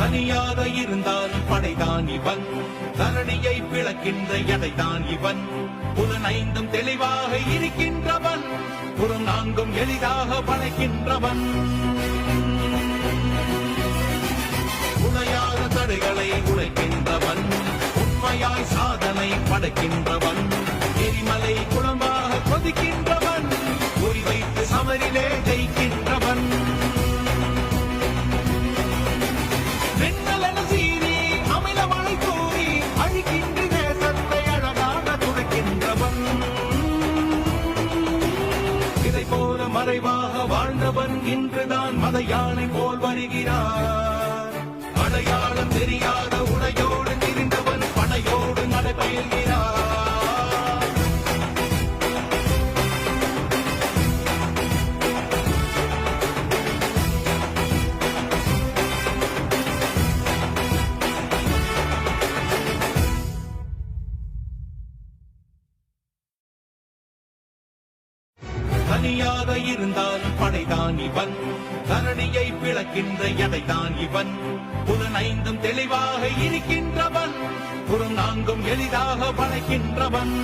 தனியாக இருந்தாலும் படைதான் இவன், தரணியை பிளக்கின்ற எடைதான் இவன். புலனைந்தும் தெளிவாக இருக்கின்றவன், புறம் நான்கும் எளிதாக படைக்கின்றவன். உடையாத தடைகளை உடைக்கின்றவன், உண்மையாய் சாதனை படைக்கின்றவன். எரிமலை குளமாக கொதிக்கின்றவன், குறி வைத்து சமரிலே ஜெயிக்கின்றவன். வெண்ணலன சீறி அமிலமழை கூறி அழிக்கின்ற தேசத்தை அழகாக துடைக்கின்றவன். இதை போல மறைவாக வாழ்ந்தவன் இன்றுதான் மத யானை போல் வருகிறார். அடையாளம் தெரியாத உடையோடு திரிந்தவன் படையோடு நடைபெறுகிறார். தனியாக இருந்தாலும் படைதான் இவன், தரணியை பிளக்கின்ற எடைதான் இவன். புலனைந்தும் தெளிவாக இருக்கின்றவன், புறம் நான்கும் எளிதாக படைக்கின்றவன்.